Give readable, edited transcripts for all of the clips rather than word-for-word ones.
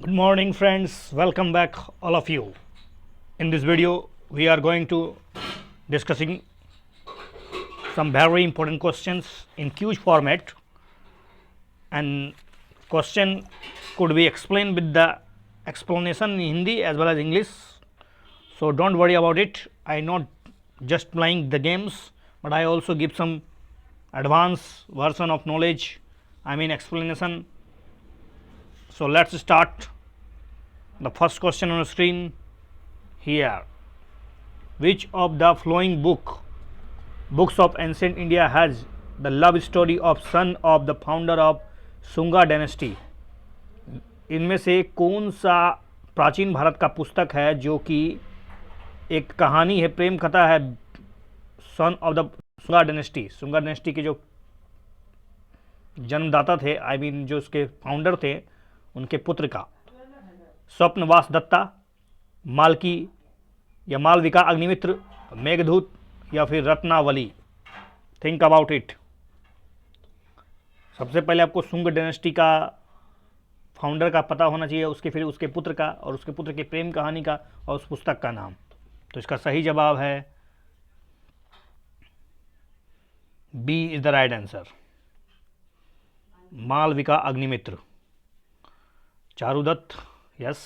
Good morning friends, welcome back all of you. In this video we are going to discussing some very important questions in huge format, and question could be explained with the explanation in Hindi as well as English. So don't worry about it. I not just playing the games, but I also give some advanced version of knowledge, I mean explanation. So let's start. The first question on the screen here: which of the following books of ancient India has the love story of son of the founder of Sunga dynasty? इनमें से कौन सा प्राचीन भारत का पुस्तक है जो कि एक कहानी है, प्रेम कथा है son of the Sunga dynasty के जो जन्मदाता थे, आई मीन जो उसके फाउंडर थे, उनके पुत्र का? स्वप्नवास दत्ता, मालकी या मालविका अग्निमित्र, मेघदूत या फिर रत्नावली? Think about it. सबसे पहले आपको सुंग डायनेस्टी का फाउंडर का पता होना चाहिए, उसके फिर उसके पुत्र का, और उसके पुत्र की प्रेम कहानी का, और उस पुस्तक का नाम. तो इसका सही जवाब है B is the right answer, Malvika Agnimitra. Charudatta, yes.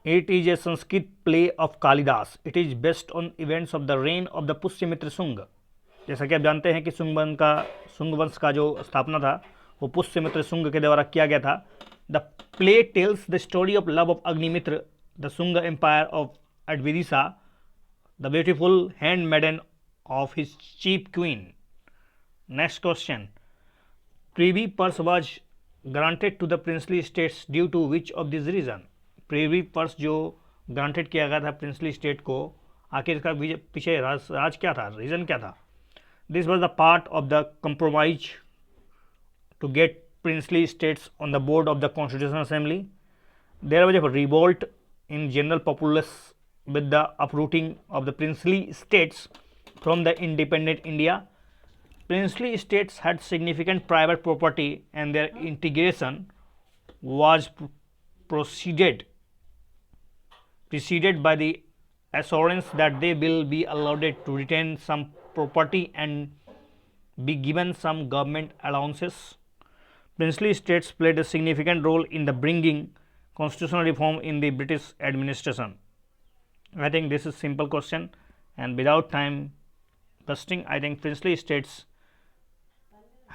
It is a Sanskrit play of Kalidas. It is based on events of the reign of the Pushyamitra सुंग. जैसा कि आप जानते हैं कि सुंग वंश का जो स्थापना था वो पुष्यमित्र सुंग के द्वारा किया गया था. The play tells the story of love of Agnimitra, the Sunga empire of एडविदिशा, the beautiful hand maiden of his chief queen. Next question: privy purse was granted to the princely states due to which of this reason? Privy purse जो granted किया गया था princely state को, आखिर इसका पीछे राज क्या था, रीजन क्या था? This was the part of the compromise to get princely states on the board of the constitutional assembly. There was a revolt in general populace with the uprooting of the princely states from the independent India. Princely states had significant private property and their integration was preceded by the assurance that they will be allowed to retain some property and be given some government allowances. Princely states played a significant role in the bringing constitutional reform in the British administration. I think this is simple question, and without time wasting, I think princely states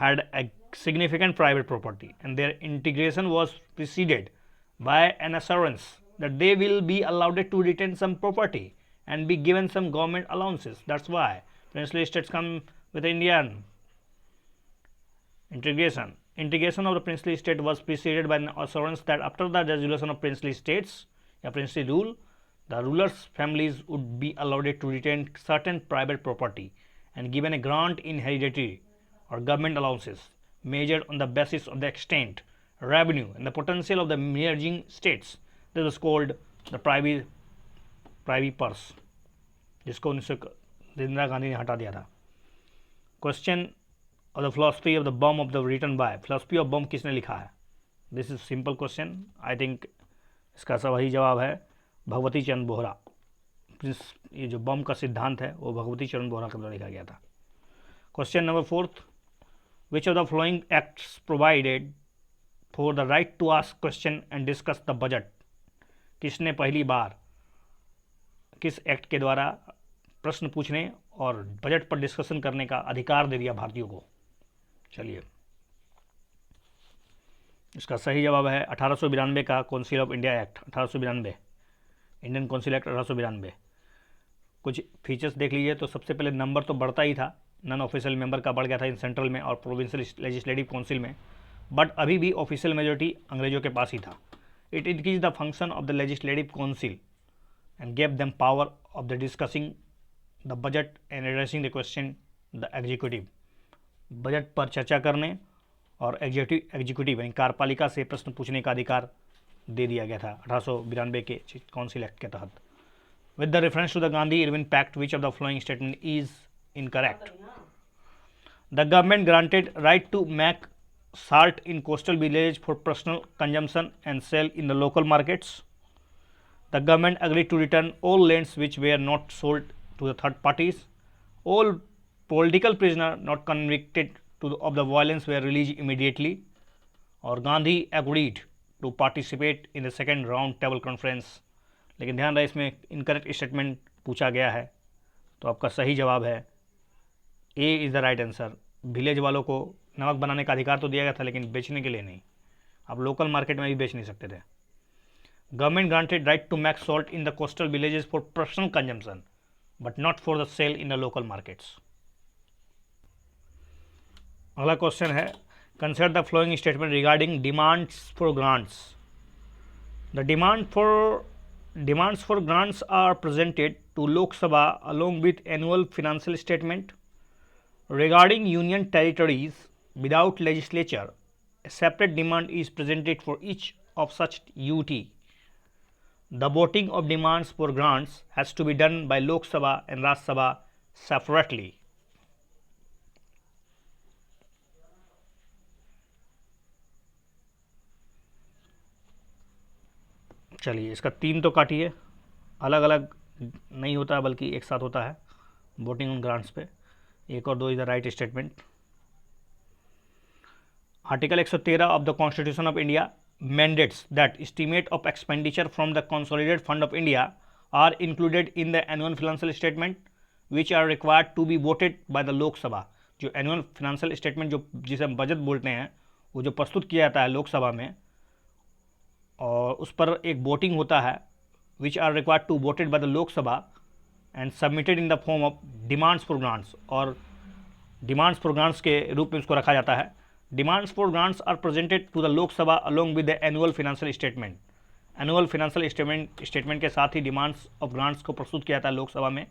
had a significant private property and their integration was preceded by an assurance that they will be allowed to retain some property and be given some government allowances. That's why princely states come with Indian integration. Integration of the princely state was preceded by an assurance that after the dissolution of princely states or princely rule, the rulers' families would be allowed to retain certain private property and given a grant in hereditary or government allowances measured on the basis of the extent, revenue and the potential of the merging states. This was called the privy purse, जिसको इंदिरा गांधी ने हटा दिया था. Question of the philosophy of the bomb of the written by, philosophy of bomb किसने लिखा है? This is simple question. I think इसका सही जवाब है भगवती चरण बोहरा. ये जो बम का सिद्धांत है वो भगवती चरण बोहरा के द्वारा लिखा गया था. Question number 4: which of the following acts provided for the right to ask question and discuss the budget? किसने पहली बार किस एक्ट के द्वारा प्रश्न पूछने और बजट पर डिस्कशन करने का अधिकार दे दिया भारतीयों को? चलिए, इसका सही जवाब है 1892 का council of India act. 1892 Indian council act 1892. कुछ फीचर्स देख लीजिए. तो सबसे पहले नंबर तो बढ़ता ही था, नॉन ऑफिशियल मेंबर का बढ़ गया था इन सेंट्रल में और प्रोविंशियल लेजिस्लेटिव काउंसिल में, बट अभी भी ऑफिशियल मेजोरिटी अंग्रेजों के पास ही था. It increase the function of the legislative council and gave them power of the discussing the budget and addressing the question the executive. Budget पर चर्चा करने और एग्जीक्यूटिव यानी कार्यपालिका से प्रश्न पूछने का अधिकार दे दिया गया था 1892 के काउंसिल एक्ट के तहत. With the reference to the Gandhi Irwin pact, which of the following statement is incorrect? The government granted right to make salt in coastal village for personal consumption and sell in the local markets. The government agreed to return all lands which were not sold to the third parties. All political prisoners not convicted of the violence were released immediately. और Gandhi agreed to participate in the second round table conference. लेकिन ध्यान रहे इसमें incorrect statement पूछा गया है, तो आपका सही जवाब है A is the right answer. Village वालों को नमक बनाने का अधिकार तो दिया गया था, लेकिन बेचने के लिए नहीं. आप लोकल मार्केट में भी बेच नहीं सकते थे. Government granted right to make salt in the coastal villages for personal consumption but not for the sale in the local markets. अगला क्वेश्चन है, consider the following statement regarding demands for grants. The demands for grants are presented to Lok Sabha along with annual financial statement. Regarding union territories without legislature, a separate demand is presented for each of such UT. The voting of demands for grants has to be done by Lok Sabha and Raj Sabha separately. चलिए, इसका 3 तो काटिए, अलग अलग नहीं होता है बल्कि एक साथ होता है वोटिंग ऑन ग्रांट्स पे. 1 और 2 is the right statement. Article 113 of the constitution of India mandates that estimate of expenditure from the consolidated fund of India are included in the annual financial statement which are required to be voted by the Lok Sabha. जो annual financial statement जो जिसे हम budget बोलते हैं, वो जो प्रस्तुत किया जाता है लोकसभा में, और उस पर एक वोटिंग होता है which are required to voted by the Lok Sabha and submitted in the form of demands for grants. और डिमांड्स फॉर ग्रांट्स के रूप में उसको रखा जाता है. Demands for grants are presented to the Lok Sabha along with the annual financial statement. Annual financial statement के साथ ही डिमांड्स ऑफ ग्रांट्स को प्रस्तुत किया जाता है लोकसभा में.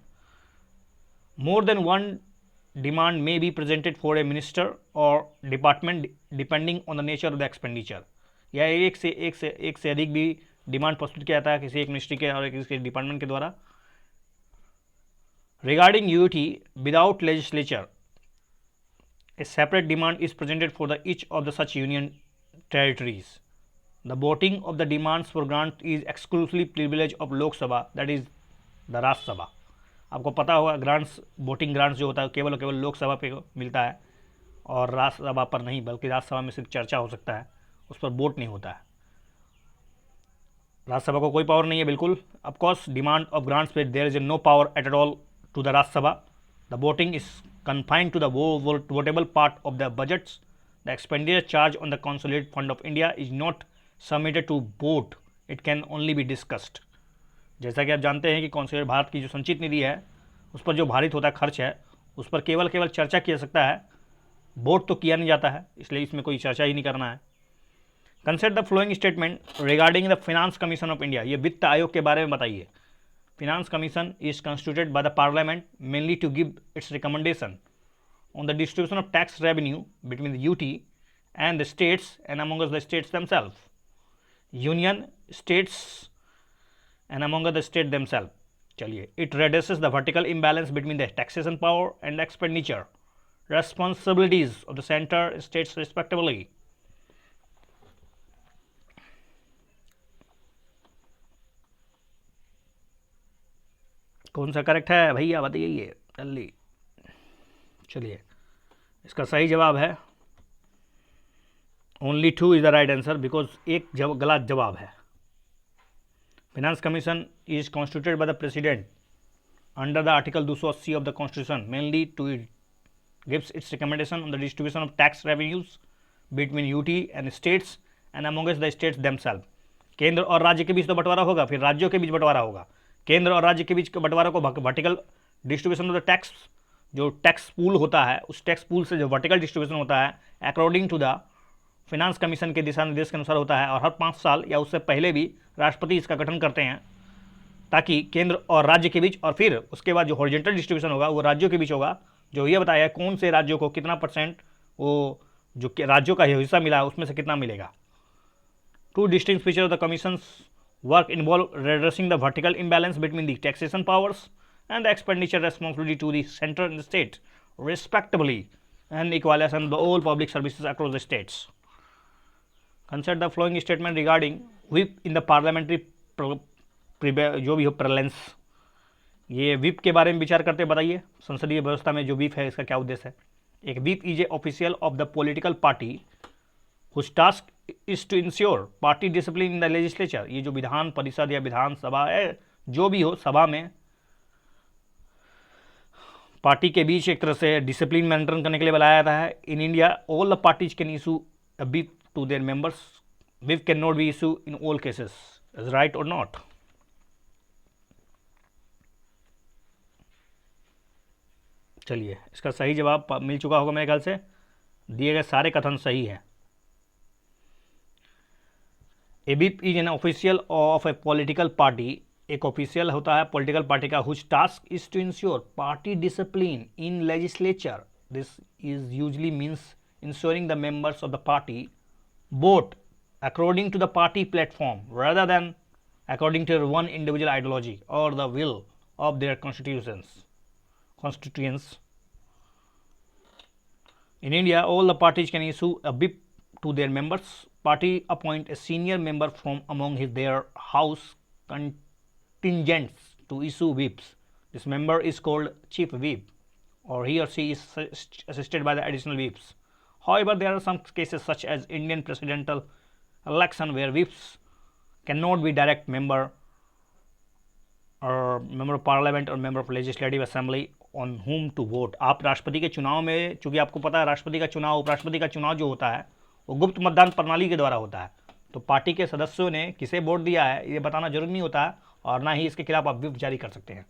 More than one demand may be presented for a minister और department depending on the nature of the expenditure. या एक से अधिक भी डिमांड प्रस्तुत किया जाता है किसी एक मिनिस्ट्री के और किसी डिपार्टमेंट के द्वारा. Regarding UT without legislature, A separate demand is presented for the each of the such union territories. The voting of the demands for grant is exclusively privilege of Lok Sabha, that is the Rajya Sabha. आपको पता होगा grants, voting grants जो होता है केवल और केवल लोकसभा पे मिलता है और राज्यसभा पर नहीं, बल्कि राज्यसभा में सिर्फ चर्चा हो सकता है, उस पर वोट नहीं होता है. राज्यसभा को कोई पावर नहीं है बिल्कुल. ऑफकोर्स डिमांड ऑफ ग्रांट्स पे there is no power at all to the Rajya Sabha. The voting is confined to the votable part of the budgets. The expenditure charge on the consolidated fund of India is not submitted to vote. It can only be discussed. जैसा कि आप जानते हैं कि consolidated Bharat की जो संचित निधि है उस पर जो भारित होता है खर्च है, उस पर केवल चर्चा किया सकता है, वोट तो किया नहीं जाता है, इसलिए इसमें कोई चर्चा ही नहीं करना है. Consider the following statement regarding the finance commission of India. ये वित्त आयोग के बारे में बताइए. Finance commission is constituted by the parliament mainly to give its recommendation on the distribution of tax revenue between the UT and the states and among the states themself. Union states and among the state themself. चलिए, it reduces the vertical imbalance between the taxation power and expenditure responsibilities of the center states respectively. कौन सा correct है भैया, बताइए जल्दी. चलिए, इसका सही जवाब है only 2 is the right answer, because एक गलत जवाब है. Finance commission is constituted by the president under the article 280 of the constitution mainly to gives its recommendation on the distribution of tax revenues between UT and states and amongst the states themselves. केंद्र और राज्य के बीच तो बंटवारा होगा, फिर राज्यों के बीच बंटवारा होगा. केंद्र और राज्य के बीच बंटवारा को vertical distribution of the tax, जो टैक्स पूल होता है, उस टैक्स पूल से जो वर्टिकल डिस्ट्रीब्यूशन होता है according to the finance commission के दिशा निर्देश के अनुसार होता है. और हर 5 साल या उससे पहले भी राष्ट्रपति इसका गठन करते हैं ताकि केंद्र और राज्य के बीच, और फिर उसके बाद जो हॉरिजॉन्टल डिस्ट्रीब्यूशन होगा वो राज्यों के बीच होगा, जो ये बताया कौन से राज्यों को कितना % वो जो राज्यों का हिस्सा मिला उसमें से कितना मिलेगा. 2 distinct features of the commission's work involve redressing the vertical imbalance between the taxation powers and the expenditure responsibility to the center and the state respectively. and equalization of all public services across the states. Consider the following statement regarding whip in the parliamentary जो भी हो प्रेलेंस, ये whip के बारे में विचार करते बताइए संसदीय व्यवस्था में जो विप है इसका क्या उद्देश्य है। एक whip is a official of the political party whose task is to ensure party discipline in the legislature. ये जो विधान परिषद या विधानसभा है जो भी हो सभा में पार्टी के बीच एक तरह से डिसिप्लिन मेंटेन करने के लिए बनाया जाता है। In India all the parties can issue a whip to their members. Whip can not be issue in all cases, is right और नॉट। चलिए इसका सही जवाब मिल चुका होगा मेरे ख्याल से, दिए गए सारे कथन सही हैं। A whip is an official of a political party, एक ऑफिशियल होता है पॉलिटिकल पार्टी का, whose task is to ensure party discipline in legislature. This is usually means ensuring the members of the party vote according to the party platform rather than according to one individual ideology or the will of their constituents. In India, all the parties can issue a whip to their members. Party appoint a senior member from among their house contingents to issue whips. This member is called chief whip, or he or she is assisted by the additional whips. However, there are some cases such as Indian presidential election where whips cannot be direct member और member of parliament और member of legislative assembly on home to vote. आप राष्ट्रपति के चुनाव में, चूंकि आपको पता है राष्ट्रपति का चुनाव उपराष्ट्रपति का चुनाव जो होता है वो गुप्त मतदान प्रणाली के द्वारा होता है, तो पार्टी के सदस्यों ने किसे वोट दिया है ये बताना जरूरी नहीं होता है और ना ही इसके खिलाफ आप व्हिप जारी कर सकते हैं।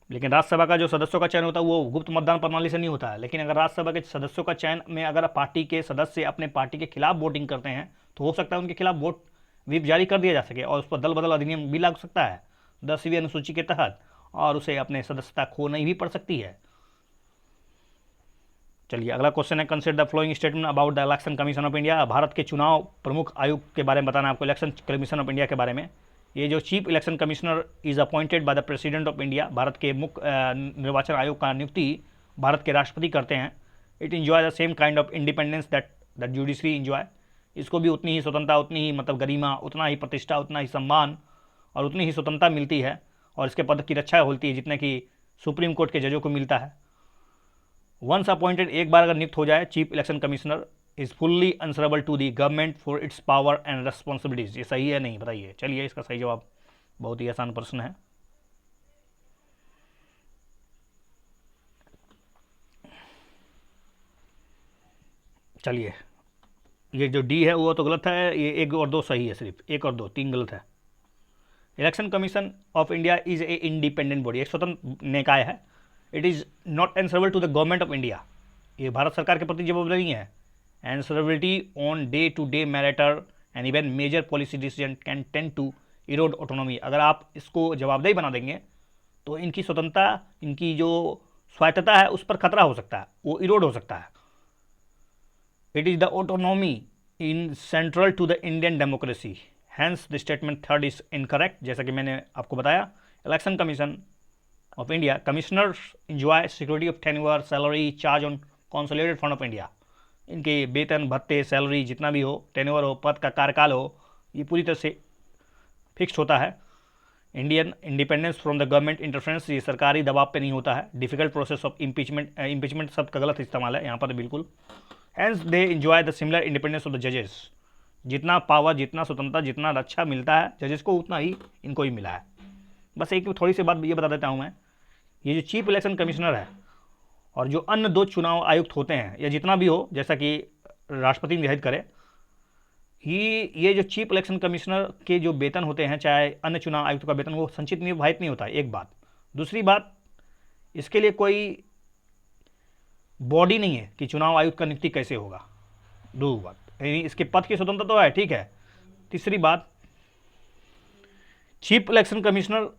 लेकिन राज्यसभा का जो सदस्यों का चयन होता है वो गुप्त मतदान प्रणाली से नहीं होता है। लेकिन अगर राज्यसभा के सदस्यों का चयन में अगर पार्टी के सदस्य अपने पार्टी के खिलाफ वोटिंग करते हैं तो हो सकता है उनके खिलाफ वोट व्हिप जारी कर दिया जा सके और उस पर दल बदल अधिनियम भी लागू सकता है 10वीं अनुसूची के तहत, और उसे अपने सदस्यता खोनी भी पड़ सकती है। चलिए अगला क्वेश्चन है, consider the following statement about the election commission of India. Bharat के चुनाव प्रमुख आयुक्त के बारे में बताना है आपको, इलेक्शन कमीशन ऑफ इंडिया के बारे में। ये जो chief election commissioner is appointed by the president of India, Bharat के मुख्य निर्वाचन आयोग का नियुक्ति भारत के राष्ट्रपति करते हैं। It enjoy the same kind of independence that the judiciary enjoy. इसको भी उतनी ही स्वतंत्रता, उतनी ही मतलब गरिमा, उतना ही प्रतिष्ठा, उतना ही सम्मान और उतनी ही स्वतंत्रता मिलती है और इसके पद की रक्षा होती है जितने कि सुप्रीम कोर्ट के जजों को मिलता है। वंस अपॉइंटेड, एक बार अगर नियुक्त हो जाए, chief election commissioner is fully answerable to the government for its power and responsibilities. ये सही है नहीं बताइए। चलिए इसका सही जवाब बहुत ही आसान प्रश्न है। चलिए ये जो डी है वो तो गलत है, ये 1 और 2 सही है, सिर्फ 1 और 2, 3 गलत है। Election commission of India is a independent body, एक स्वतंत्र निकाय है। It is not answerable to the government of India, ये भारत सरकार के प्रति जवाबदेही नहीं है। Answerability on day to day matter and even major policy decision can tend to erode autonomy. अगर आप इसको जवाबदेही बना देंगे तो इनकी स्वतंत्रता, इनकी जो स्वायत्तता है उस पर खतरा हो सकता है, वो इरोड हो सकता है। It is the autonomy in central to the Indian democracy, hence the statement third is incorrect. जैसा कि मैंने आपको बताया, election commission of India commissioners enjoy security of tenure, salary, charge on consolidated fund of India. इनके वेतन, भत्ते, salary जितना भी हो, टेन्योर हो, पद का कार्यकाल हो, ये पूरी तरह से फिक्स होता है। Indian independence from the government interference, ये सरकारी दबाव पे नहीं होता है। डिफिकल्ट प्रोसेस ऑफ इम्पीचमेंट शब्द का गलत इस्तेमाल है यहाँ पर बिल्कुल। Hence they enjoy the similar independence of the जजेस, जितना पावर, जितना स्वतंत्रता, जितना रक्षा मिलता है जजेस को उतना ही इनको ही मिला है। बस एक थोड़ी सी बात ये बता देता हूँ मैं, ये जो चीफ इलेक्शन कमिश्नर है और जो अन्य 2 चुनाव आयुक्त होते हैं या जितना भी हो, जैसा कि राष्ट्रपति निर्धारित करे, ये जो चीफ इलेक्शन कमिश्नर के जो वेतन होते हैं, चाहे अन्य चुनाव आयुक्त का वेतन, वो संचित निर्धारित नहीं होता है, एक बात। दूसरी बात, इसके लिए कोई बॉडी नहीं है कि चुनाव आयुक्त का नियुक्ति कैसे होगा, दो बात, यानी इसके पद की स्वतंत्रता तो है, ठीक है। तीसरी बात, चीफ इलेक्शन कमिश्नर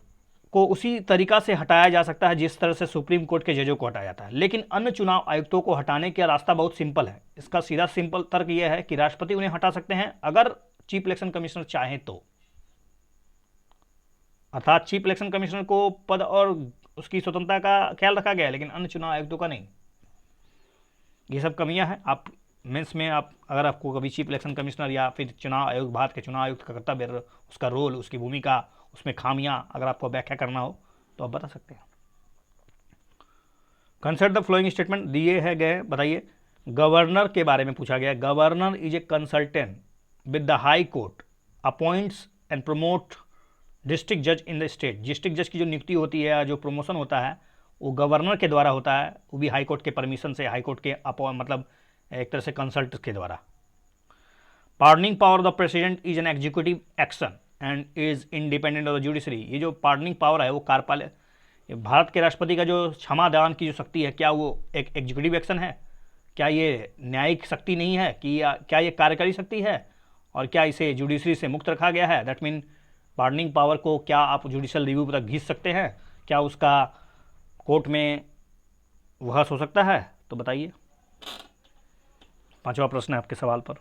को उसी तरीका से हटाया जा सकता है जिस तरह से सुप्रीम कोर्ट के जजों को हटाया जाता है, लेकिन अन्य चुनाव आयुक्तों को हटाने का रास्ता बहुत सिंपल है। इसका सीधा सिंपल तर्क यह है कि राष्ट्रपति उन्हें हटा सकते हैं अगर चीफ इलेक्शन कमिश्नर चाहें तो। अर्थात चीफ इलेक्शन कमिश्नर को पद और उसकी स्वतंत्रता का ख्याल रखा गया है, लेकिन अन्य चुनाव आयुक्तों का नहीं। ये सब कमियां हैं। आप मेंस में आप अगर आपको कभी चीफ इलेक्शन कमिश्नर या फिर चुनाव आयोग, भारत के चुनाव आयुक्त का कर्तव्य, उसका रोल, उसकी भूमिका, उसमें खामियां अगर आपको व्याख्या करना हो तो आप बता सकते हैं। कंसिडर द फ्लोइंग स्टेटमेंट दिए है गए, बताइए। गवर्नर के बारे में पूछा गया। Governor is a consultant with the high court, appoints and promote district जज इन द स्टेट। डिस्ट्रिक्ट जज की जो नियुक्ति होती है या जो प्रमोशन होता है वो गवर्नर के द्वारा होता है, वो भी हाई कोर्ट के परमिशन से, हाई कोर्ट के मतलब एक तरह से कंसल्ट के द्वारा। Pardoning power of the president is an executive action and is independent of the judiciary. ये जो पार्डनिंग पावर है वो भारत के राष्ट्रपति का जो क्षमा दान की जो शक्ति है, क्या वो एक एग्जीक्यूटिव एक्शन है? क्या ये न्यायिक शक्ति नहीं है कि क्या ये कार्यकारी शक्ति है? और क्या इसे जुडिशरी से मुक्त रखा गया है? दैट मीन पार्डनिंग पावर को क्या आप जुडिशियल रिव्यू तक घींच सकते हैं? क्या उसका कोर्ट में बहस हो सकता है? तो बताइए। 5वां प्रश्न है आपके सवाल पर।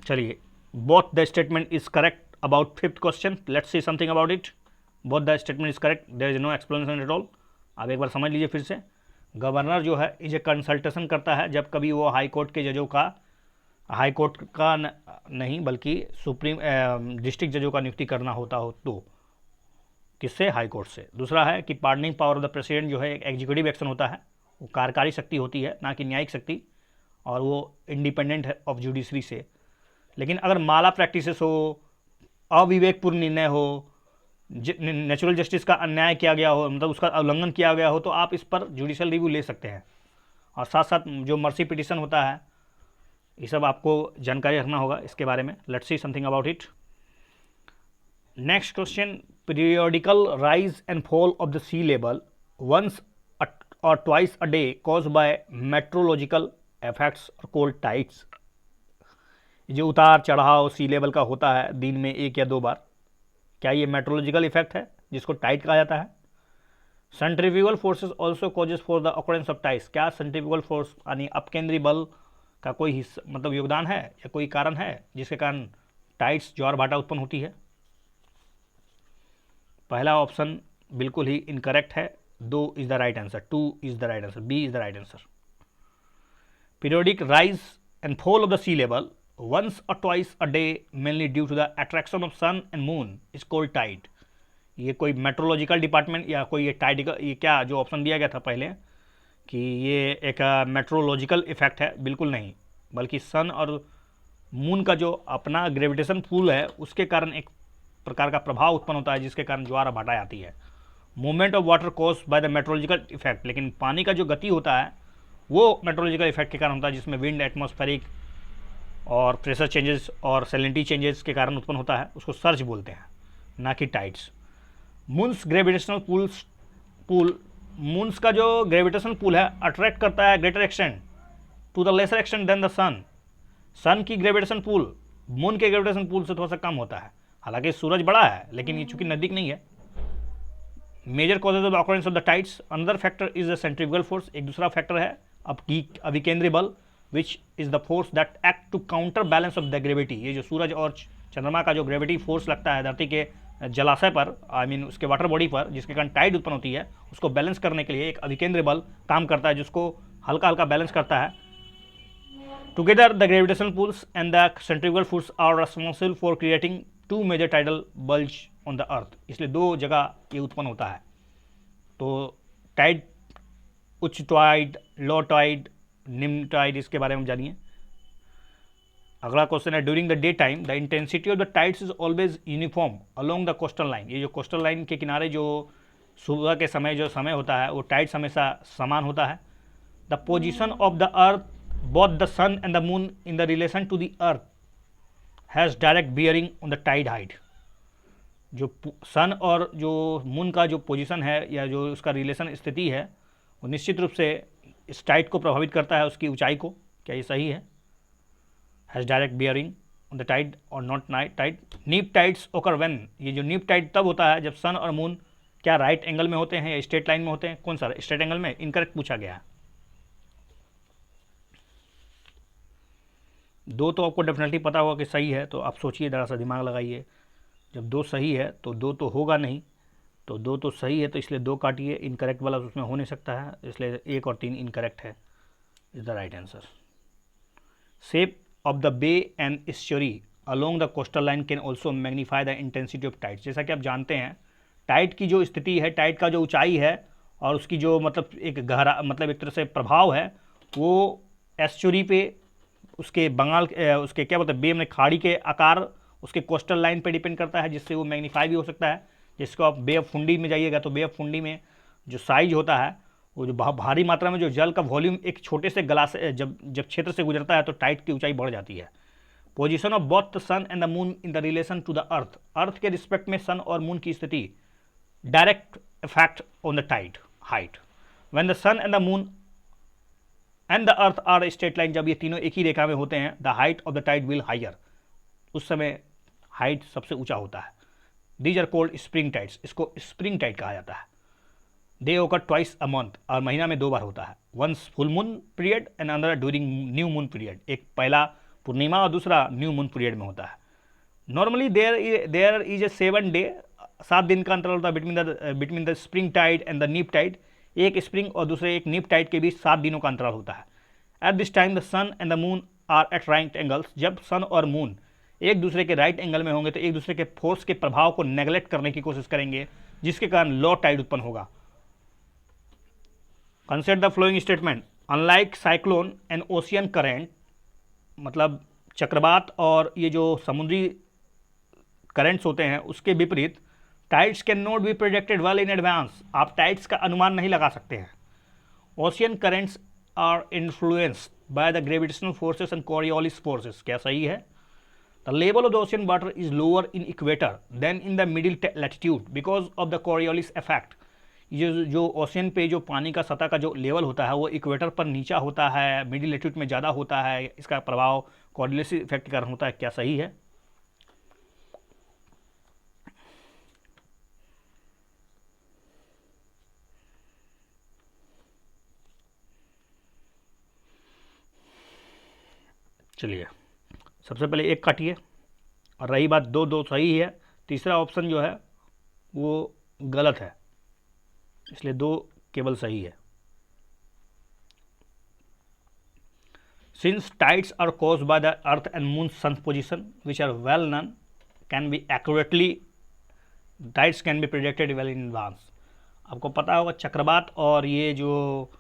चलिए, both the statement is correct about 5th question. Let's see something about it. Both the statement is correct, there is no explanation at all. आप एक बार समझ लीजिए फिर से। गवर्नर जो है इज ए कंसल्टेशन करता है जब कभी वो हाई कोर्ट के जजों का, हाई कोर्ट का नहीं बल्कि सुप्रीम डिस्ट्रिक्ट जजों का नियुक्ति करना होता हो तो किससे? हाई कोर्ट से। दूसरा है कि pardoning power of the president जो है एक एग्जीक्यूटिव एक्शन होता है, वो कार्यकारी शक्ति होती है ना कि न्यायिक शक्ति, और वो इंडिपेंडेंट है ऑफ जुडिशरी से। लेकिन अगर माला प्रैक्टिसेस हो, अविवेकपूर्ण निर्णय हो, नेचुरल जस्टिस का अन्याय किया गया हो, मतलब उसका उल्लंघन किया गया हो, तो आप इस पर जुडिशियल रिव्यू ले सकते हैं। और साथ साथ जो मर्सी पिटिशन होता है, ये सब आपको जानकारी रखना होगा इसके बारे में। Let's see something about it. Next question, periodical rise and fall of the sea level once or twice a day cause by meteorological effects or cold tides. जो उतार चढ़ाव सी लेवल का होता है दिन में 1 या 2 बार, क्या ये मेट्रोलॉजिकल इफेक्ट है जिसको टाइड कहा जाता है? Centrifugal forces also causes for the occurrence of tides. क्या सेंट्रीफ्यूगल फोर्स यानी अपकेंद्री बल का कोई हिस्सा, मतलब योगदान है या कोई कारण है जिसके कारण टाइड्स, ज्वार भाटा उत्पन्न होती है? पहला ऑप्शन बिल्कुल ही इनकरेक्ट है। 2 is the right answer, 2 is the right answer, B is the right answer. Periodic rise and fall of the sea level once or twice a day mainly due to the attraction of sun and moon is called tide। ये कोई meteorological department या कोई ये Tide, ये क्या जो option दिया गया था पहले कि ये एक मेट्रोलॉजिकल इफेक्ट है, बिल्कुल नहीं, बल्कि सन और मून का जो अपना ग्रेविटेशन पुल है उसके कारण एक प्रकार का प्रभाव उत्पन्न होता है जिसके कारण ज्वार भाटा आती है। Movement of water cause by the meteorological effect, लेकिन पानी का जो गति होता है वो मेट्रोलॉजिकल इफेक्ट के कारण होता है, जिसमें विंड, एटमॉस्फेरिक और प्रेशर चेंजेस और सैलिनिटी चेंजेस के कारण उत्पन्न होता है, उसको सर्ज बोलते हैं, ना कि tides. Moon's gravitational pull, moon's का जो ग्रेविटेशनल पुल है अट्रैक्ट करता है greater extent to the lesser extent than the sun. Sun की ग्रेविटेशन पुल मून के ग्रेविटेशन पुल से थोड़ा सा कम होता है, हालांकि सूरज बड़ा है लेकिन ये चूंकि नजदीक नहीं है। Major causes of the occurrence of the tides, another factor is the centrifugal force. एक दूसरा फैक्टर है अभिकेंद्री बल, which is the force that act to counter balance of the gravity। ये जो सूरज और चंद्रमा का जो ग्रेविटी फोर्स लगता है धरती के जलाशय पर, आई मीन उसके वाटर बॉडी पर, जिसके कारण टाइड उत्पन्न होती है, उसको बैलेंस करने के लिए एक अभिकेंद्री बल काम करता है जिसको हल्का हल्का बैलेंस करता है। Together the gravitational pulls and the centrifugal force are responsible for creating 2 major tidal bulge on the earth. इसलिए 2 जगह ये उत्पन्न होता है। तो टाइड, उच्च टाइड, लो टाइड, निम्न टाइड, इसके बारे में जानिए। अगला क्वेश्चन है, during the day time the intensity of the tides is always uniform along the coastal line. ये जो कोस्टल लाइन के किनारे जो सुबह के समय जो समय होता है वो टाइड्स हमेशा समान होता है। The position of the earth both the sun and the moon in the relation to the earth has direct bearing on the tide height. जो सन और जो मून का जो पोजिशन है या जो उसका रिलेशन स्थिति है वो निश्चित रूप से इस टाइड को प्रभावित करता है, उसकी ऊंचाई को। क्या ये सही है? Has direct bearing on the tide और not night tide. Neap tides occur when, ये जो नीप टाइड तब होता है जब सन और मून क्या राइट एंगल में होते हैं या स्ट्रेट लाइन में होते हैं? कौन सा? स्ट्रेट एंगल में। इनकरेक्ट पूछा गया है। 2 तो आपको डेफिनेटली पता होगा कि सही है, तो आप सोचिए, ज़रा सा दिमाग लगाइए। जब 2 सही है तो 2 तो होगा नहीं, तो 2 तो सही है, तो इसलिए 2 काटिए, इनकरेक्ट वाला उसमें हो नहीं सकता है, इसलिए 1 और 3 इनकरेक्ट है, is the right answer. Shape of the bay and estuary along the coastal line can also magnify the intensity of tides। जैसा कि आप जानते हैं टाइड की जो स्थिति है, टाइड का जो ऊंचाई है और उसकी जो मतलब एक गहरा मतलब एक तरह से प्रभाव है, वो एस्चुरी पे उसके बंगाल उसके क्या बोलते हैं बे में खाड़ी के आकार उसके कोस्टल लाइन पे डिपेंड करता है, जिससे वो मैग्नीफाई भी हो सकता है। जिसको आप बे ऑफ फुंडी में जाइएगा तो बे ऑफ फुंडी में जो साइज होता है, वो जो भारी मात्रा में जो जल का वॉल्यूम एक छोटे से ग्लास जब जब क्षेत्र से गुजरता है तो टाइड की ऊंचाई बढ़ जाती है। Position of both the sun and the moon in the relation to the earth, earth के रिस्पेक्ट में सन और मून की स्थिति direct effect on the tide height. When the sun and the moon and the earth are straight line, जब ये तीनों एक ही रेखा में होते हैं, the height of the tide will higher, उस समय हाइट सबसे ऊंचा होता है। These are cold spring tides, इसको स्प्रिंग टाइड कहा जाता है। दे ओकर ट्वाइस अ मंथ, और महीना में 2 बार होता है, once full moon period and another during new moon period, एक पहला पूर्णिमा और दूसरा न्यू मून पीरियड में होता है। Normally there is a 7 day, 7 दिन का अंतर होता है between the spring tide and the neap tide, एक स्प्रिंग और दूसरे एक नीप टाइड के बीच 7 दिनों का अंतराल होता है। At this time the sun and the moon are at right angles, जब सन और मून एक दूसरे के राइट एंगल में होंगे तो एक दूसरे के फोर्स के प्रभाव को नेगलेक्ट करने की कोशिश करेंगे, जिसके कारण लो टाइड उत्पन्न होगा। Consider the following statement, unlike cyclone and ocean current, मतलब चक्रवात और ये जो समुद्री करंट्स होते हैं उसके विपरीत tides can not be projected well in advance, आप टाइड्स का अनुमान नहीं लगा सकते हैं। Ocean currents are influenced by the gravitational forces and Coriolis forces, क्या सही है? The level of the ocean water is lower in equator than in the middle latitude because of the Coriolis effect. ये जो ocean पे जो पानी का सतह का जो लेवल होता है वो इक्वेटर पर नीचा होता है, मिडिल लैटिट्यूड में ज़्यादा होता है, इसका प्रभाव कोरियोलिस इफेक्ट के कारण होता है, क्या सही है? चलिए सबसे पहले 1 काटिए, और रही बात 2 सही है, तीसरा ऑप्शन जो है वो गलत है, इसलिए 2 केवल सही है। Since tides are caused by the earth and moon sun position which are well known can be accurately, tides can be projected well in advance. आपको पता होगा चक्रवात और ये जो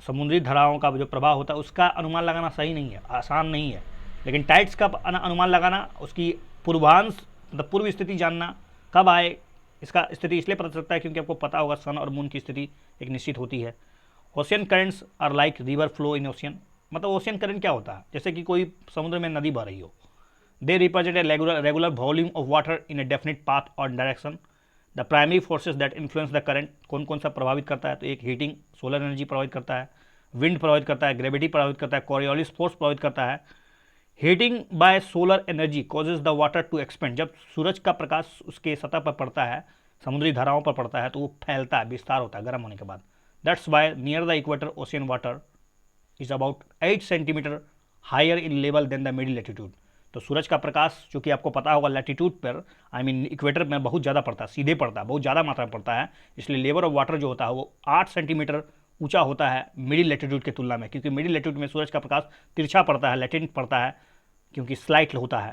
समुद्री धाराओं का जो प्रभाव होता है उसका अनुमान लगाना सही नहीं है, आसान नहीं है, लेकिन टाइड्स का अनुमान लगाना, उसकी पूर्वांश मतलब पूर्व स्थिति जानना कब आए, इसका स्थिति इसलिए पता चलता है क्योंकि आपको पता होगा सन और मून की स्थिति एक निश्चित होती है। Ocean currents are like river flow in ocean, मतलब ओशियन करंट क्या होता है, जैसे कि कोई समुद्र में नदी बह रही हो। They represent a regular volume of water in a definite path और direction. The primary forces that influence the current, कौन कौन सा प्रभावित करता है, तो एक हीटिंग सोलर एनर्जी प्रभावित करता है, विंड प्रभावित करता है, ग्रेविटी प्रभावित करता है, कोरियोलिस फोर्स प्रभावित करता है। Heating by solar energy causes the water to expand, जब सूरज का प्रकाश उसके सतह पर पड़ता है, समुद्री धाराओं पर पड़ता है तो वो फैलता है, विस्तार होता है गर्म होने के बाद। That's why near the equator ocean water is about 8 centimetre higher in level than the middle latitude. तो सूरज का प्रकाश जो कि आपको पता होगा लैटिट्यूड पर इक्वेटर में बहुत ज़्यादा पड़ता है, सीधे पड़ता है, बहुत ज़्यादा मात्रा में पड़ता है, इसलिए लेवल ऑफ वाटर जो होता है वो 8 सेंटीमीटर ऊंचा होता है मिडिल लैटिट्यूड की तुलना में, क्योंकि मिडिल लैटिट्यूड में सूरज का प्रकाश तिरछा पड़ता है, लैटेंट पड़ता है, क्योंकि स्लाइट होता है।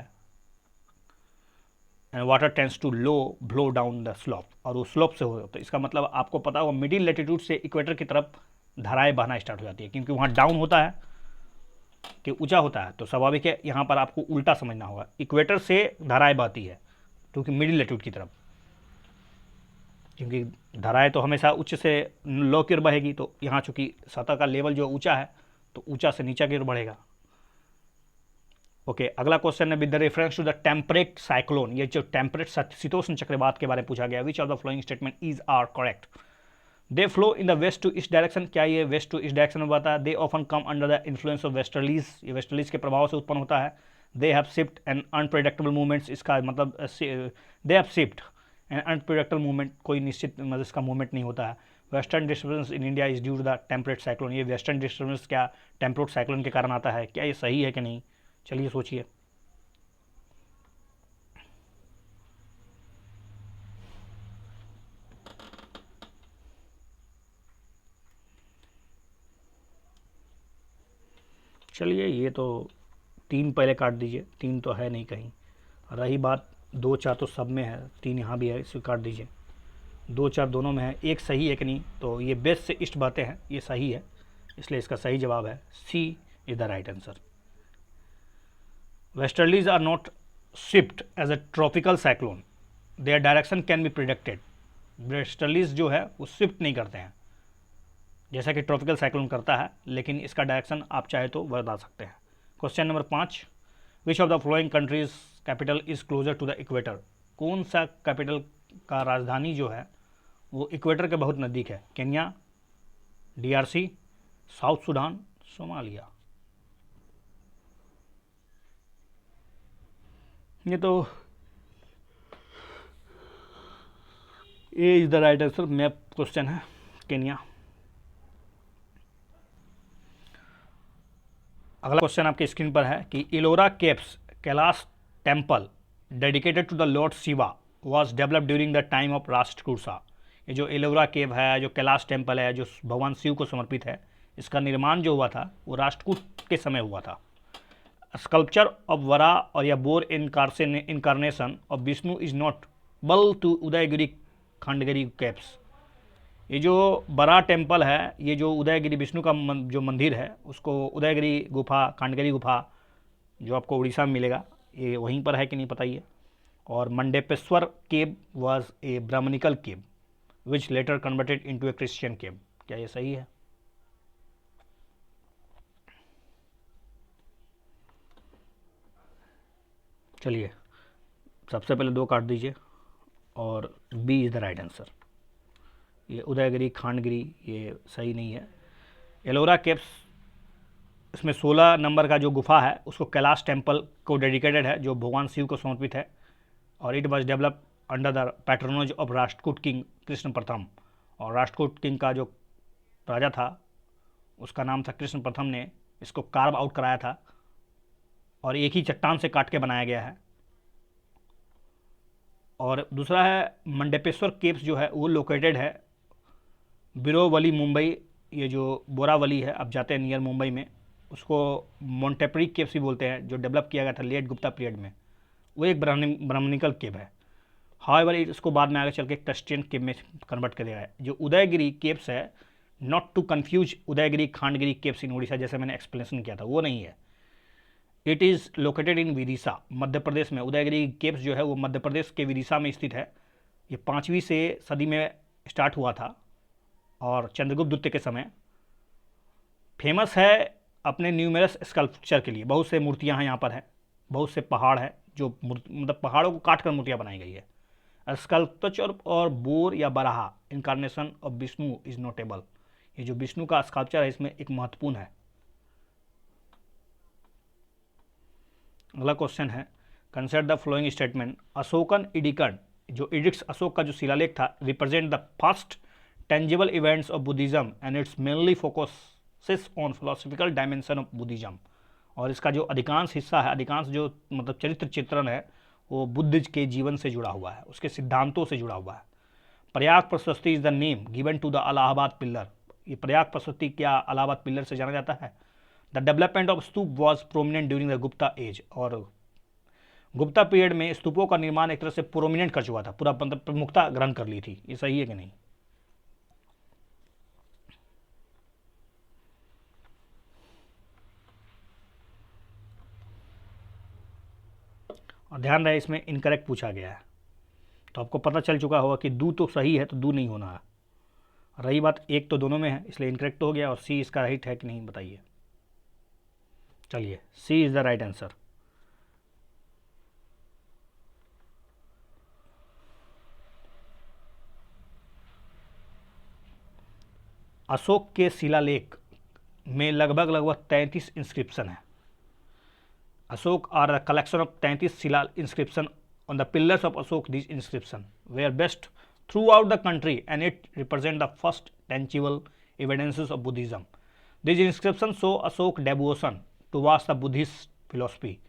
And water tends to low blow down the slope, और वो स्लोप से हो, तो इसका मतलब आपको पता होगा मिडिल लैटिट्यूड से इक्वेटर की तरफ धाराएं बहना स्टार्ट हो जाती है, क्योंकि वहाँ डाउन होता है कि ऊंचा होता है, तो स्वाभाविक है यहाँ पर आपको उल्टा समझना होगा, इक्वेटर से धाराएं बहती है क्योंकि मिडिल लैटिट्यूड की तरफ, क्योंकि धाराएं तो हमेशा उच्च से लो की ओर बहेगी, तो यहाँ चूंकि सतह का लेवल जो ऊंचा है तो ऊंचा से नीचा की ओर बढ़ेगा। ओके, अगला क्वेश्चन है with the reference to the temperate cyclone, ये जो टेम्परेट शीतोष्ण चक्रवात के बारे में पूछा गया, which of the following statement is are correct. They flow in the west to east direction, क्या ये वेस्ट टू ईस्ट डायरेक्शन में बताया। They often come under the influence of westerlies, ये वेस्टर्लीज के प्रभाव से उत्पन्न होता है। They have shift and unpredictable movements, इसका मतलब they have shift and unpredictable movement, कोई निश्चित मतलब इसका मूवमेंट नहीं होता है। Western disturbance in India is due to the temperate cyclone, ये वेस्टर्न डिस्टर्बेंस क्या टेम्परेट साइक्लोन के कारण आता है, क्या ये सही है कि नहीं, चलिए सोचिए। चलिए ये तो 3 पहले काट दीजिए, 3 तो है नहीं कहीं। रही बात 2 4 तो सब में है, 3 यहाँ भी है, इसे काट दीजिए। 2 4 दोनों में है, एक सही एक नहीं, तो ये वेस्ट से ईस्ट बातें हैं, ये सही है, इसलिए इसका सही जवाब है C is the right answer. Westerlies are not swift as a tropical cyclone, their direction can be predicted. Westerlies जो है वो स्विफ्ट नहीं करते हैं जैसा कि ट्रॉपिकल साइक्लोन करता है, लेकिन इसका डायरेक्शन आप चाहे तो बता सकते हैं। Question number 5, which of the following countries capital is closer to the equator. कौन सा कैपिटल का राजधानी जो है वो इक्वेटर के बहुत नज़दीक है। Kenya, DRC, South Sudan, Somalia. ये तो A is the right answer, map question है, केन्या। अगला क्वेश्चन आपके स्क्रीन पर है कि Ellora caves Kailash temple dedicated to the lord Shiva was develop during the time of Rashtrakuta. ये जो एलोरा केव है, जो कैलाश टेम्पल है, जो भगवान शिव को समर्पित है, इसका निर्माण जो हुआ था वो राष्ट्रकूट के समय हुआ था। स्कल्पचर ऑफ वरा और या bore incarnation of Vishnu is not बल टू उदयगिरी खंडगिरी केव्स। ये जो बरा टेम्पल है, ये जो उदयगिरी विष्णु का जो मंदिर है, उसको उदयगिरी गुफा, खंडगिरी गुफा जो आपको उड़ीसा में मिलेगा, ये वहीं पर है कि नहीं बताइए। और Mandapeshwar cave was a Brahmanical cave which later converted into a Christian cave. क्या ये सही है? चलिए सबसे पहले 2 काट दीजिए और B is the right answer. ये उदयगिरी खांडगिरी ये सही नहीं है। एलोरा केव्स, इसमें 16 नंबर का जो गुफा है उसको कैलाश टेम्पल को डेडिकेटेड है, जो भगवान शिव को समर्पित है, और it was develop under the patronage of Rashtrakuta king Krishna प्रथम। और राष्ट्रकूट किंग का जो राजा था उसका नाम था कृष्ण प्रथम ने इसको कार्व आउट कराया था, और एक ही चट्टान से काट के बनाया गया है। और दूसरा है मंडेपेश्वर केव्स जो है वो लोकेटेड है बिरोवली मुंबई। ये जो बोरावली है, आप जाते हैं नियर मुंबई में, उसको मोंटेपरी केव्स भी बोलते हैं, जो डेवलप किया गया था लेट गुप्ता पीरियड में। वो एक ब्राह्मणिकल केव है। हाउएवर इसको बाद में आगे चल के क्रिश्चियन केव में कन्वर्ट कर दिया है। जो उदयगिरी केव्स है, not to confuse Udayagiri Khandagiri caves in Orissa, जैसे मैंने एक्सप्लेनेशन किया था, वो नहीं है। It is located in Vidisha, Madhya Pradesh में। उदयगिरी केव्स जो है वो मध्य प्रदेश के विदिशा में स्थित है। ये 5वीं से सदी में स्टार्ट हुआ था और चंद्रगुप्त द्वितीय के समय। फेमस है अपने न्यूमेरस स्कल्पचर के लिए, बहुत से मूर्तियाँ हैं यहाँ पर है, बहुत से पहाड़ है जो मतलब पहाड़ों को काट कर मूर्तियाँ बनाई गई है। स्कल्पचर और बोर या Varaha incarnation of Vishnu is notable. ये जो विष्णु का स्कल्पचर है इसमें एक महत्वपूर्ण है। अगला क्वेश्चन है, consider the following statement. Ashokan edicts, जो इडिक्ट्स अशोक का जो शिलालेख था, represent the first tangible events of Buddhism and its mainly focuses on philosophical dimension of Buddhism. और इसका जो अधिकांश हिस्सा है, अधिकांश जो मतलब चरित्र चित्रण है, वो बुद्ध के जीवन से जुड़ा हुआ है, उसके सिद्धांतों से जुड़ा हुआ है। Prayag Prashasti is the name given to the Allahabad pillar. ये प्रयाग प्रशस्ति क्या इलाहाबाद पिल्लर से जाना जाता है। The development of stupa was prominent during the Gupta age. और गुप्ता पीरियड में स्तूपों का निर्माण एक तरह से प्रोमिनेंट कर चुका था, पूरा मतलब प्रमुखता ग्रहण कर ली थी। ये सही है कि नहीं? और ध्यान रहे इसमें इनकरेक्ट पूछा गया है, तो आपको पता चल चुका होगा कि दू तो सही है तो दू नहीं होना है। रही बात एक तो दोनों में है, इसलिए इनकरेक्ट हो गया। और सी इसका राइट है कि नहीं बताइए। चलिए C is the right answer. Ashoka के शिलालेख में लगभग 33 इंस्क्रिप्शन है। Ashoka are the collection of 33 शिला inscription on the pillars of Ashok. These inscriptions were based throughout the country and it represent the first tangible evidences of Buddhism. These inscriptions show Ashok's devotion towards the Buddhist philosophy.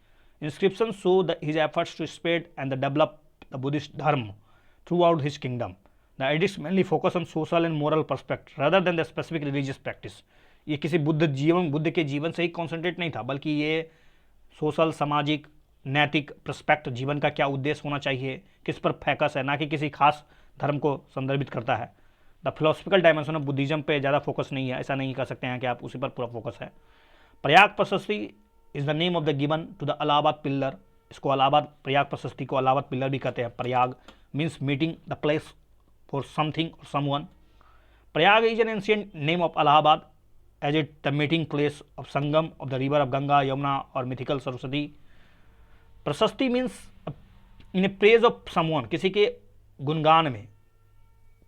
Inscriptions show his efforts to spread and develop the Buddhist dharma throughout his kingdom. The edicts mainly focus on social and moral perspective rather than the specific religious practice. ये किसी बुद्ध के जीवन से ही concentrate नहीं था, बल्कि ये social, सामाजिक, नैतिक प्रस्पेक्ट, जीवन का क्या उद्देश्य होना चाहिए, किस पर फोकस है, ना कि किसी खास धर्म को संदर्भित करता है। The philosophical dimension of Buddhism पे ज़्यादा फोकस नहीं है, ऐसा नहीं कह सकते हैं कि आप उसी पर पूरा फोकस है। Prayag Prashasti is the name of the given to the Allahabad pillar. इसको अलाहाबाद, प्रयाग प्रशस्ति को अलाहाबाद पिल्लर भी कहते हैं। Prayag means meeting the place for something और someone. Prayag is an ancient name of Allahabad as it the meeting place of Sangam of the river of Ganga, Yamuna और mythical Saraswati. Prashasti means in a praise of someone, किसी के गुणगान में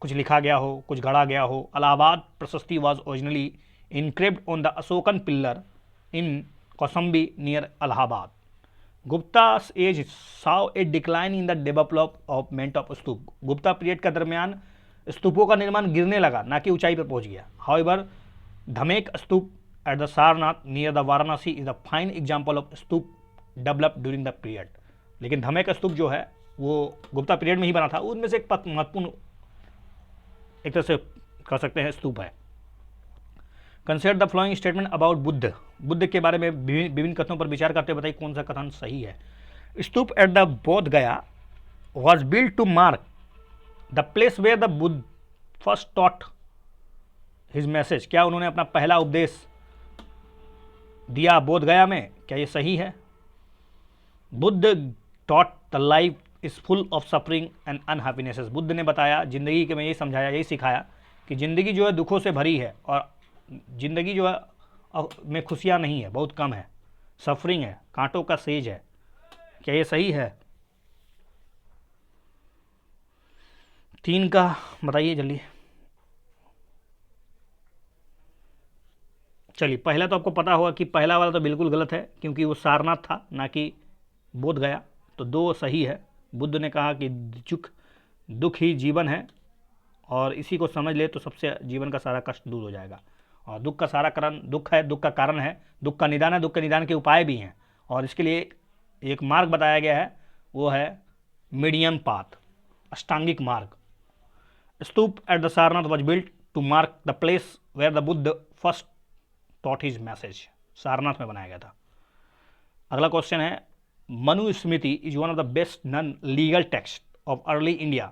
कुछ लिखा गया हो, कुछ गढ़ा गया हो। Allahabad prashasti was originally engraved on the Ashokan pillar in Kaushambi near Allahabad. Gupta's age saw a decline in the development of stupa. Gupta period के दरमियान स्तूपों का निर्माण गिरने लगा, ना कि ऊंचाई पर पहुंच गया। However Dhamek stupa at the Sarnath near the Varanasi is the fine example of stupa develop during the period. लेकिन धमेक स्तूप जो है वो गुप्ता पीरियड में ही बना था, उनमें से एक महत्वपूर्ण, एक तरह से कह सकते हैं, स्तूप है। Consider the following statement about Buddha. Buddha के बारे में विभिन्न कथनों पर विचार करते बताइए कौन सा कथन सही है। स्तूप at the Bodh Gaya was built to mark the place where the Buddha first taught his message. क्या उन्होंने अपना पहला उपदेश दिया बोध गया में? क्या ये सही है? Buddha taught the life is full of suffering and unhappinesses. Buddha ने बताया, जिंदगी के में यही समझाया, यही सिखाया कि ज़िंदगी जो है दुखों से भरी है और ज़िंदगी जो है में खुशियाँ नहीं है, बहुत कम है, सफरिंग है, कांटों का सेज है। क्या ये सही है? 3 का बताइए जल्दी। चलिए, पहला तो आपको पता होगा कि पहला वाला तो बिल्कुल गलत है, क्योंकि वो सारनाथ था, ना कि बोध गया। तो 2 सही है। बुद्ध ने कहा कि दुख ही जीवन है और इसी को समझ ले तो सबसे जीवन का सारा कष्ट दूर हो जाएगा। और दुख का सारा कारण दुख है, दुख का कारण है, दुख का निदान है, दुख के निदान के उपाय भी हैं। और इसके लिए एक मार्ग बताया गया है, वो है मीडियम पाथ, अष्टांगिक मार्ग। Stupa at the Sarnath was built to mark the place where the Buddha first taught his message. Sarnath में बनाया गया था। अगला क्वेश्चन है, Manusmriti is one of the best non legal text of early India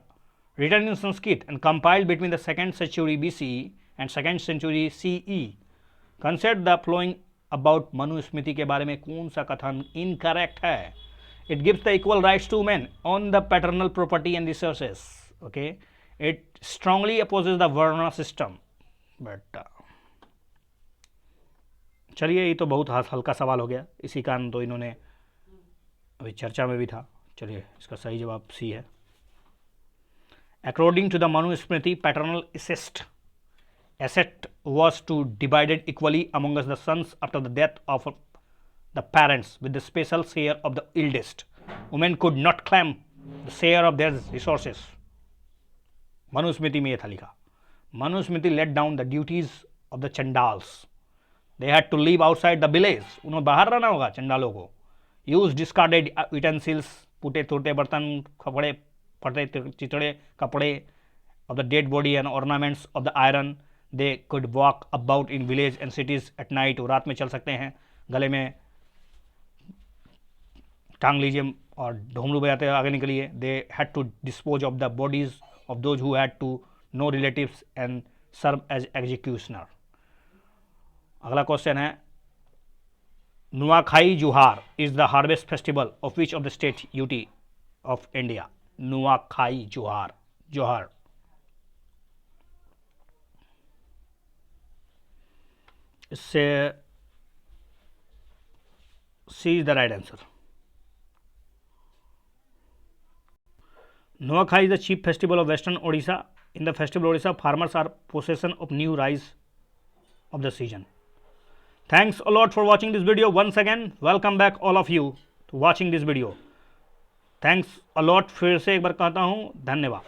written in Sanskrit and compiled between the 2nd century BCE and 2nd century CE. Consider the following about Manusmriti के बारे में कौन सा कथन इनकरेक्ट है? It gives the equal rights to men on the paternal property and resources. Okay, it strongly opposes the Varna system. But चलिए, ये तो बहुत हल्का सवाल हो गया, इसी कारण तो इन्होंने अभी चर्चा में भी था। चलिए, इसका सही जवाब सी है। According to the Manusmriti, paternal asset was to divided equally among the sons after the death of the parents, with the special share of the eldest. Women could not claim the share of their resources. Manusmriti में ये था लिखा। Manusmriti let down the duties of the Chandals. They had to live outside the village. उन्हें बाहर रहना होगा चंडालों को। Use discarded utensils, टूटे टूटे बर्तन, कपड़े, फटे चिथड़े कपड़े of the dead body and ornaments of the iron. They could walk about in village and cities at night. वो रात में चल सकते हैं, गले में टांग लीजिए और ढोमरू बजाते हैं आगे निकलिए। They had to dispose of the bodies of those who had to no relatives and serve as executioner. अगला क्वेश्चन है, Nuakhai Juhar is the harvest festival of which of the state UT of India. Nuakhai Juhar, Johar. इससे C is the right answer. Nuakhai is the chief festival of western Odisha. In the festival Odisha farmers are possession of new rice of the season. Thanks a lot for watching this video. Once again, welcome back all of you to watching this video. Thanks a lot, फिर से एक बार कहता हूँ, धन्यवाद।